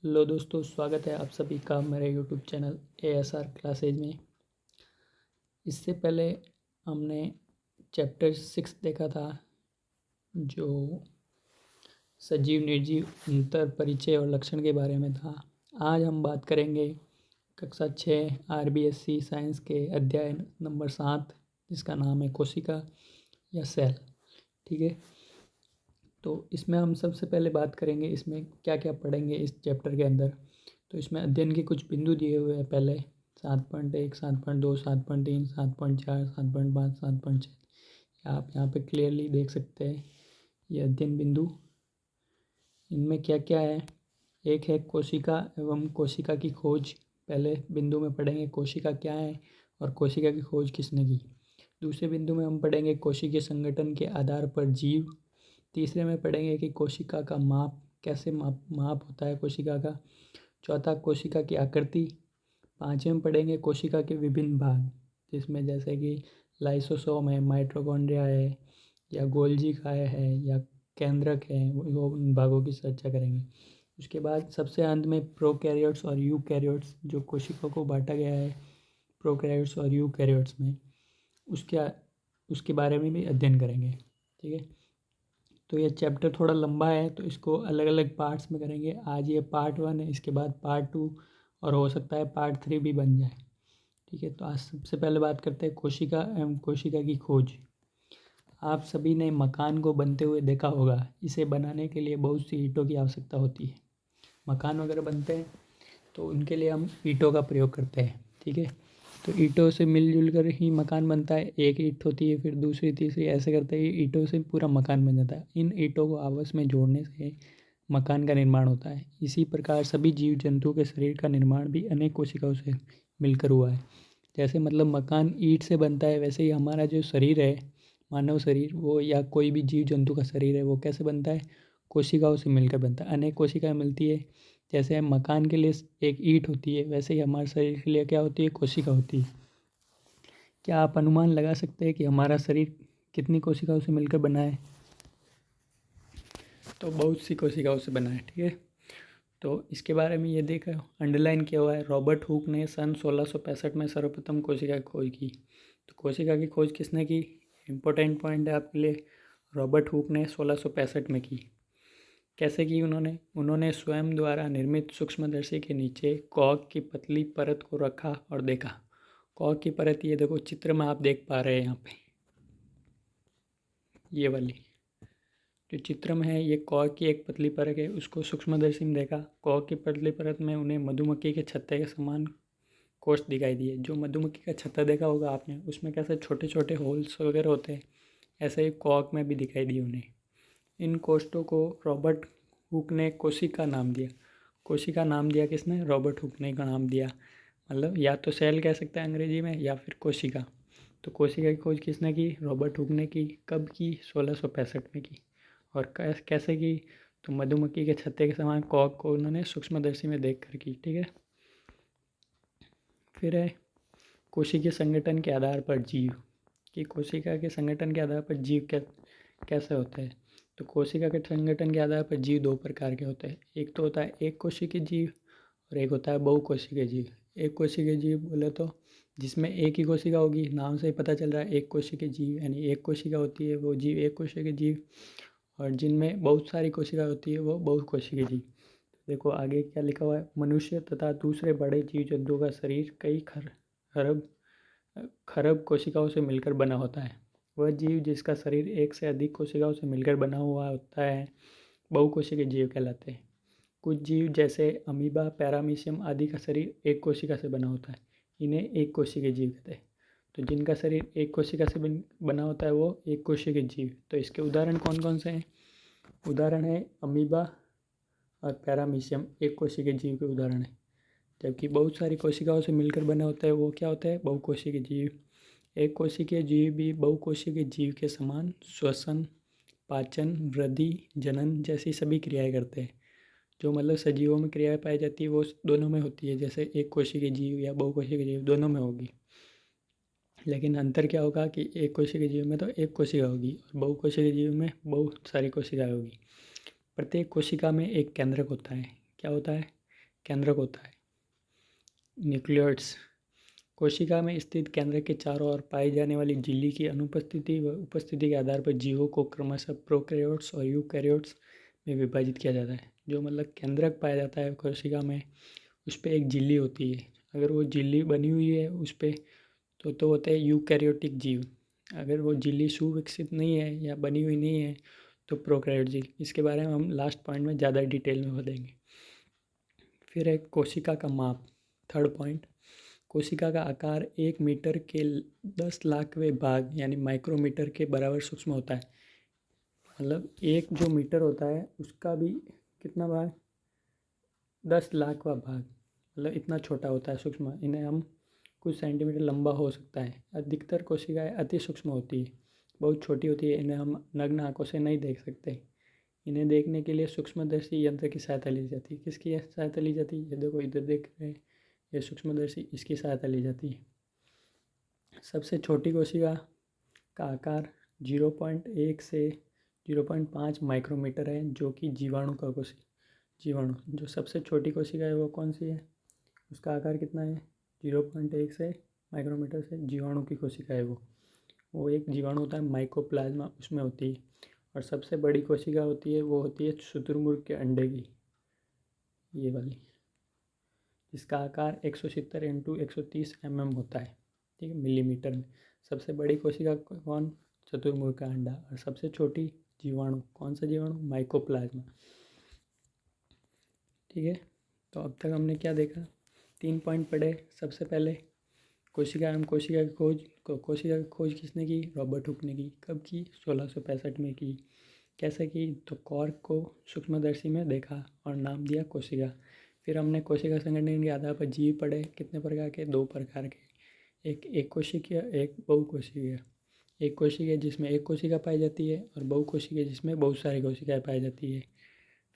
Hello दोस्तों, स्वागत है आप सभी का मेरे यूट्यूब चैनल ASR क्लासेज में। इससे पहले हमने चैप्टर 6 देखा था, जो सजीव निर्जीव अंतर परिचय और लक्षण के बारे में था। आज हम बात करेंगे कक्षा 6 RBSc साइंस के अध्याय नंबर 7, जिसका नाम है कोशिका या सेल। ठीक है, तो इसमें हम सबसे पहले बात करेंगे इसमें क्या क्या पढ़ेंगे इस चैप्टर के अंदर। तो इसमें अध्ययन के कुछ बिंदु दिए हुए हैं। पहले 7.1, 7.2, 7.3, 7.4, 7.5, 7.6। आप यहाँ पे क्लियरली देख सकते हैं ये अध्ययन बिंदु। इनमें क्या क्या है। एक है कोशिका एवं कोशिका की खोज। पहले बिंदु में पढ़ेंगे कोशिका क्या है और कोशिका की खोज किसने की। दूसरे बिंदु में हम पढ़ेंगे कोशिकीय संगठन के आधार पर जीव। तीसरे में पढ़ेंगे कि कोशिका का माप कैसे माप होता है कोशिका का। चौथा, कोशिका की आकृति। पाँचवें में पढ़ेंगे कोशिका के विभिन्न भाग, जिसमें जैसे कि लाइसोसोम है, माइटोकॉन्ड्रिया है, या गोल्जी काय है, या केंद्रक है, वो उन भागों की चर्चा करेंगे। उसके बाद सबसे अंत में प्रोकैरियोट्स और यूकैरियोट्स, जो कोशिका को बांटा गया है प्रोकैरियोट्स और यूकैरियोट्स में, उसके बारे में भी अध्ययन करेंगे। ठीक है, तो ये चैप्टर थोड़ा लंबा है, तो इसको अलग अलग पार्ट्स में करेंगे। आज ये पार्ट 1 है, इसके बाद पार्ट 2 और हो सकता है पार्ट 3 भी बन जाए। ठीक है, तो आज सबसे पहले बात करते हैं कोशिका एवं कोशिका की खोज। आप सभी ने मकान को बनते हुए देखा होगा। इसे बनाने के लिए बहुत सी ईंटों की आवश्यकता होती है। मकान वगैरह बनते हैं तो उनके लिए हम ईंटों का प्रयोग करते हैं। ठीक है, तो ईंटों से मिलजुल कर ही मकान बनता है। एक ईंट होती है, फिर दूसरी तीसरी, ऐसे करते ही ईंटों से पूरा मकान बन जाता है। इन ईंटों को आपस में जोड़ने से मकान का निर्माण होता है। इसी प्रकार सभी जीव जंतुओं के शरीर का निर्माण भी अनेक कोशिकाओं से मिलकर हुआ है। जैसे मतलब मकान ईंट से बनता है, वैसे ही हमारा जो शरीर है, मानव शरीर, वो या कोई भी जीव जंतु का शरीर है, वो कैसे बनता है, कोशिकाओं से मिलकर बनता है। अनेक कोशिकाएं मिलती है। जैसे मकान के लिए एक ईंट होती है, वैसे ही हमारे शरीर के लिए क्या होती है, कोशिका होती है। क्या आप अनुमान लगा सकते हैं कि हमारा शरीर कितनी कोशिकाओं से मिलकर बना है? तो बहुत सी कोशिकाओं से बना है। ठीक है, तो इसके बारे में ये देखा, अंडरलाइन किया हुआ है। रॉबर्ट हुक ने सन 1665 में सर्वप्रथम कोशिका की खोज की। तो कोशिका की खोज किसने की? इम्पोर्टेंट पॉइंट है आपके लिए। रॉबर्ट हुक ने 1665 में की। कैसे की उन्होंने स्वयं द्वारा निर्मित सूक्ष्मदर्शी के नीचे कॉर्क की पतली परत को रखा और देखा। कॉर्क की परत, ये देखो चित्र में आप देख पा रहे हैं यहाँ पे, ये वाली जो चित्र में है, ये कॉर्क की एक पतली परत है। उसको सूक्ष्मदर्शी में देखा। कॉर्क की पतली परत में उन्हें मधुमक्खी के छत्ते के समान कोष दिखाई दिए। जो मधुमक्खी का छत्ता देखा होगा आपने, उसमें कैसे छोटे छोटे होल्स वगैरह होते हैं, ऐसे ही कॉर्क में भी दिखाई दिए उन्हें। इन कोष्ठों को रॉबर्ट हुक ने कोशिका नाम दिया। कोशिका नाम दिया किसने? रॉबर्ट हुक ने का नाम दिया। मतलब या तो सेल कह सकते हैं अंग्रेजी में, या फिर कोशिका। तो कोशिका की खोज किसने की? रॉबर्ट हुक ने की। कब की? 1665 में की। और कैसे की? तो मधुमक्खी के छत्ते के समान कॉर्क को उन्होंने सूक्ष्मदर्शी में देख कर की। ठीक है, फिर है कोशिकीय संगठन के आधार पर जीव। कि कोशिका के संगठन के आधार पर जीव कैसे होते हैं। तो कोशिका के संगठन के आधार पर जीव दो प्रकार के होते हैं। एक तो होता है एक कोशिकीय जीव और एक होता है बहुकोशिकीय जीव। एक कोशिकीय जीव बोले तो जिसमें एक ही कोशिका होगी, नाम से ही पता चल रहा है एक कोशिकीय जीव, यानी एक कोशिका होती है वो जीव एक कोशिकीय जीव। और जिनमें बहुत सारी कोशिका होती है वो बहुकोशिकीय जीव। देखो आगे क्या लिखा हुआ है, मनुष्य तथा दूसरे बड़े जीव जंतुओं का शरीर कई खरब खरब कोशिकाओं से मिलकर बना होता है। वह जीव जिसका शरीर एक से अधिक कोशिकाओं से मिलकर बना हुआ होता है बहुकोशिकीय जीव कहलाते हैं। कुछ जीव जैसे अमीबा, पैरामीशियम आदि का शरीर एक कोशिका से बना होता है, इन्हें एक कोशिकीय जीव कहते हैं। तो जिनका शरीर एक कोशिका से बना होता है वो एक कोशिकीय जीव। तो इसके उदाहरण कौन कौन से हैं? उदाहरण है अमीबा और पैरामीशियम, एक कोशिकीय जीव के उदाहरण है। जबकि बहुत सारी कोशिकाओं से मिलकर बना होता है वो क्या होता है? बहुकोशिकीय जीव। एक कोशिकीय जीव भी बहुकोशिकीय जीव के समान श्वसन, पाचन, वृद्धि, जनन जैसी सभी क्रियाएं करते हैं। जो मतलब सजीवों में क्रियाएं पाई जाती है वो दोनों में होती है, जैसे एक कोशिकीय जीव या बहुकोशिकीय जीव दोनों में होगी। लेकिन अंतर क्या होगा कि एक कोशिकीय जीव में तो एक कोशिका होगी और बहुकोशिकीय जीव में बहुत सारी कोशिकाएं होगी। प्रत्येक कोशिका में एक केंद्रक होता है। क्या होता है? केंद्रक होता है। न्यूक्लियोइड्स कोशिका में स्थित केंद्रक के चारों ओर पाई जाने वाली झिल्ली की अनुपस्थिति व उपस्थिति के आधार पर जीवों को क्रमशः प्रोकैरियोट्स और यूकैरियोट्स में विभाजित किया जाता है। जो मतलब केंद्रक पाया जाता है कोशिका में, उस पर एक झिल्ली होती है। अगर वो झिल्ली बनी हुई है उस पर तो होते हैं यूकैरियोटिक जीव। अगर वो झिल्ली सुविकसित नहीं है या बनी हुई नहीं है तो प्रोकैरियोट जीव। इसके बारे में हम लास्ट पॉइंट में ज़्यादा डिटेल में बताएंगे। फिर है कोशिका का माप, थर्ड पॉइंट। कोशिका का आकार 1 मीटर के 10 लाखवें भाग यानी माइक्रोमीटर के बराबर सूक्ष्म होता है। मतलब एक जो मीटर होता है उसका भी कितना भाग, 10 लाखवां भाग, मतलब इतना छोटा होता है सूक्ष्म। इन्हें हम कुछ सेंटीमीटर लंबा हो सकता है। अधिकतर कोशिकाएं अति सूक्ष्म होती है, बहुत छोटी होती है। इन्हें हम नग्न आंखों से नहीं देख सकते। इन्हें देखने के लिए सूक्ष्मदर्शी यंत्र की सहायता ली जाती है। किसकी सहायता ली जाती है? ये देखो इधर देख रहे हैं, ये सूक्ष्मदर्शी, इसकी सहायता ली जाती है। सबसे छोटी कोशिका का आकार 0.1 से 0.5 माइक्रोमीटर है, जो कि जीवाणु का जीवाणु जो सबसे छोटी कोशिका है वो कौन सी है? उसका आकार कितना है? 0.1 से माइक्रोमीटर से जीवाणु की कोशिका है वो एक जीवाणु होता है माइकोप्लाज्मा, उसमें होती है। और सबसे बड़ी कोशिका होती है वो होती है शुतुरमुर्ग के अंडे की, ये वाली, जिसका आकार 170 इंटू 130 mm होता है, ठीक है, मिलीमीटर में। सबसे बड़ी कोशिका कौन? शुतुरमुर्ग का अंडा। और सबसे छोटी जीवाणु कौन सा जीवाणु? माइकोप्लाज्मा, ठीक है। तो अब तक हमने क्या देखा? 3 पॉइंट पढ़े। सबसे पहले कोशिका की खोज किसने की? रॉबर्ट हुक ने की। कब की? 1665 में की। कैसे की? तो कॉर्क को सूक्ष्मदर्शी में देखा और नाम दिया कोशिका। फिर हमने कोशिका संगठन के आधार पर जीव पढ़े। कितने प्रकार के? 2 प्रकार के, एक कोशिकीय, एक बहुकोशिकीय। एक कोशिकीय जिसमें एक कोशिका पाई जाती है और बहुकोशिकीय जिसमें बहुत सारी कोशिकाएं पाई जाती है।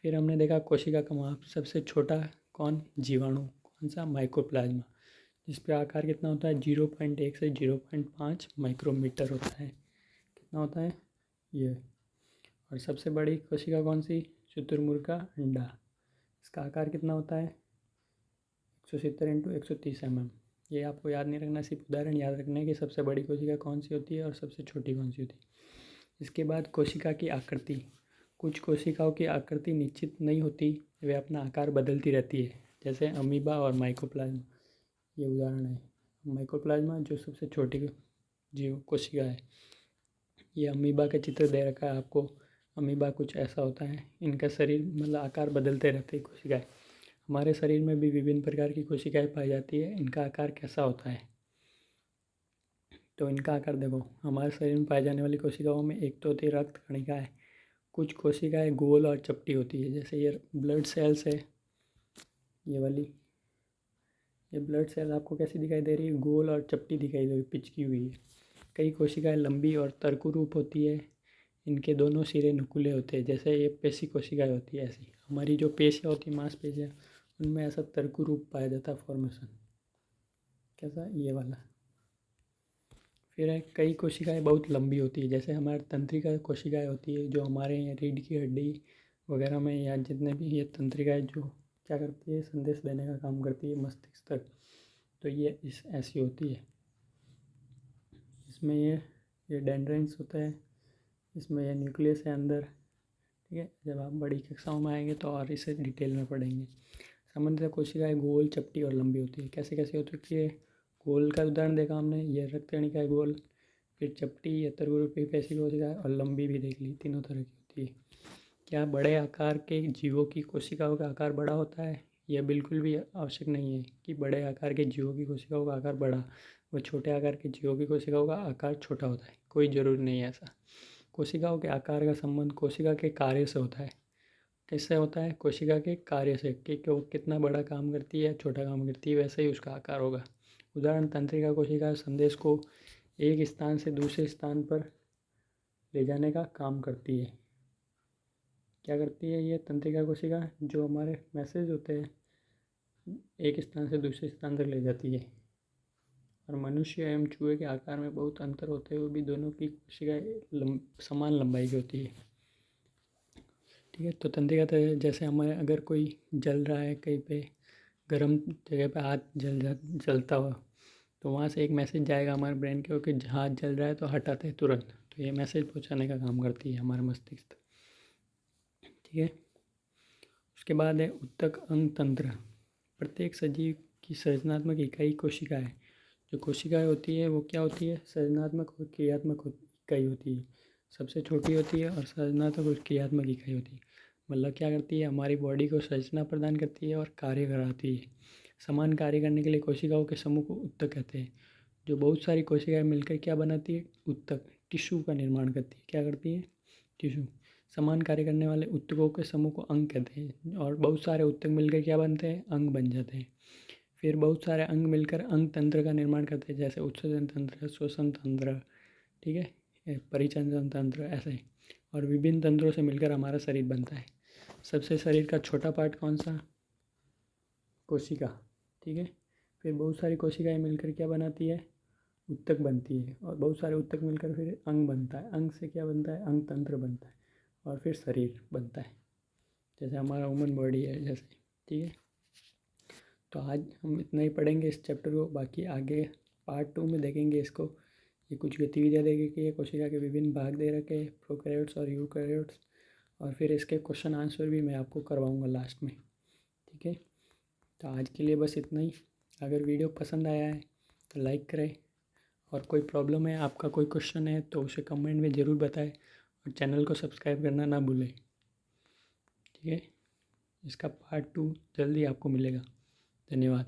फिर हमने देखा कोशिका का माप। सबसे छोटा कौन? जीवाणु। कौन सा? माइकोप्लाज्मा, जिस पर आकार कितना होता है? 0.1 से 0.5 माइक्रोमीटर होता है। कितना होता है ये? और सबसे बड़ी कोशिका कौन सी? शुतुरमुर्ग का अंडा। इसका आकार कितना होता है? 170 इंटू 130 mm। ये आपको याद नहीं रखना, सिर्फ उदाहरण याद रखना है कि सबसे बड़ी कोशिका कौन सी होती है और सबसे छोटी कौन सी होती है। इसके बाद कोशिका की आकृति। कुछ कोशिकाओं की आकृति निश्चित नहीं होती, वे अपना आकार बदलती रहती है, जैसे अमीबा और माइकोप्लाज्मा, ये उदाहरण है। माइकोप्लाज्मा जो सबसे छोटी जीव कोशिका है, ये अमीबा का चित्र दे रखा है आपको। अमीबा कुछ ऐसा होता है, इनका शरीर मतलब आकार बदलते रहते हैं कोशिकाएं। हमारे शरीर में भी विभिन्न प्रकार की कोशिकाएं पाई जाती है, इनका आकार कैसा होता है? तो इनका आकार देखो, हमारे शरीर में पाई जाने वाली कोशिकाओं में एक तो होती है रक्त कणिकाएं। कुछ कोशिकाएं गोल और चपटी होती है, जैसे ये ब्लड सेल्स है, ये वाली। ये ब्लड सेल आपको कैसी दिखाई दे रही है? गोल और चपटी दिखाई दे रही है, पिचकी हुई है। कई कोशिकाएं लंबी और तर्करूप होती है, इनके दोनों सिरे नुकीले होते हैं, जैसे ये पेशी कोशिकाएं होती है ऐसी। हमारी जो पेशियाँ होती है, मांसपेशियाँ, उनमें ऐसा तर्कु रूप पाया जाता है, फॉर्मेशन कैसा? ये वाला। फिर है कई कोशिकाएं बहुत लंबी होती है, जैसे हमारे तंत्रिका कोशिकाएं होती है जो हमारे यहाँ रीढ़ की हड्डी वगैरह में, या जितने भी ये तंत्रिकाएं जो क्या करती है, संदेश देने का काम करती है मस्तिष्क तक, तो ये ऐसी होती है। इसमें ये डेंड्राइट्स होता है, इसमें यह न्यूक्लियस है अंदर, ठीक है। जब आप बड़ी कक्षाओं में आएंगे तो और इसे डिटेल में पढ़ेंगे। सामान्यतः कोशिकाएं गोल, चपटी और लंबी होती है। कैसे कैसे होती है? गोल का उदाहरण देखा हमने, ये रक्त कणिका गोल। फिर चपटी या तर्करूपी पेशी कोशिका, और लंबी भी देख ली, तीनों तरह की होती है। क्या बड़े आकार के जीवों की कोशिकाओं का आकार बड़ा होता है? यह बिल्कुल भी आवश्यक नहीं है कि बड़े आकार के जीवों की कोशिकाओं का आकार बड़ा व छोटे आकार के जीवों की कोशिकाओं का आकार छोटा होता है, कोई ज़रूरी नहीं है ऐसा। कोशिकाओं के आकार का संबंध कोशिका के कार्य से होता है। किससे होता है? कोशिका के कार्य से, कि वो कितना बड़ा काम करती है, छोटा काम करती है, वैसे ही उसका आकार होगा। उदाहरण, तंत्रिका कोशिका संदेश को एक स्थान से दूसरे स्थान पर ले जाने का काम करती है। क्या करती है ये तंत्रिका कोशिका? जो हमारे मैसेज होते हैं एक स्थान से दूसरे स्थान तक ले जाती है। और मनुष्य एवं चूहे के आकार में बहुत अंतर होते हुए भी दोनों की कोशिकाएं समान लंबाई की होती है, ठीक है। तो तंत्रिका जैसे हमारे अगर कोई जल रहा है कहीं पे, गर्म जगह पे हाथ जलता हुआ, तो वहाँ से एक मैसेज जाएगा हमारे ब्रेन के कि हाथ जल रहा है तो हटाते हैं तुरंत। तो ये मैसेज पहुँचाने का काम करती है हमारा मस्तिष्क। ठीक है। उसके बाद है उत्तक अंग तंत्र। प्रत्येक सजीव की सृजनात्मक इकाई कोशिका है। जो कोशिकाएं होती है वो क्या होती है? सृजनात्मक और क्रियात्मक इकाई होती है। सबसे छोटी होती है और सृजनात्मक और क्रियात्मक इकाई होती है। मतलब क्या करती है? हमारी बॉडी को संरचना प्रदान करती है और कार्य कराती है। समान कार्य करने के लिए कोशिकाओं के समूह को उत्तक कहते हैं। जो बहुत सारी कोशिकाएं मिलकर क्या बनाती है? उत्तक, टिश्यू का निर्माण करती है। क्या करती है? टिश्यू। समान कार्य करने वाले उत्तकों के समूह को अंग कहते हैं। और बहुत सारे उत्तक मिलकर क्या बनते हैं? अंग बन जाते हैं। फिर बहुत सारे अंग मिलकर अंग तंत्र का निर्माण करते हैं, जैसे उत्सर्जन तंत्र, श्वसन तंत्र, ठीक है, परिचंदन तंत्र, ऐसे। और विभिन्न तंत्रों से मिलकर हमारा शरीर बनता है। सबसे शरीर का छोटा पार्ट कौन सा? कोशिका। ठीक है। फिर बहुत सारी कोशिकाएं मिलकर क्या बनाती है? उत्तक बनती है। और बहुत सारे उत्तक मिलकर फिर अंग बनता है। अंग से क्या बनता है? अंग तंत्र बनता है। और फिर शरीर बनता है, जैसे हमारा ह्यूमन बॉडी है जैसे। ठीक है। तो आज हम इतना ही पढ़ेंगे इस चैप्टर को। बाकी आगे पार्ट 2 में देखेंगे इसको। ये कुछ गतिविधियाँ देगी कि ये कोशिका के विभिन्न भाग दे रखे, प्रोकैरियोट्स और यूकैरियोट्स। और फिर इसके क्वेश्चन आंसर भी मैं आपको करवाऊँगा लास्ट में। ठीक है। तो आज के लिए बस इतना ही। अगर वीडियो पसंद आया है तो लाइक करें, और कोई प्रॉब्लम है, आपका कोई क्वेश्चन है तो उसे कमेंट में ज़रूर बताएं, और चैनल को सब्सक्राइब करना ना भूलें। ठीक है। इसका पार्ट 2 जल्दी आपको मिलेगा। धन्यवाद।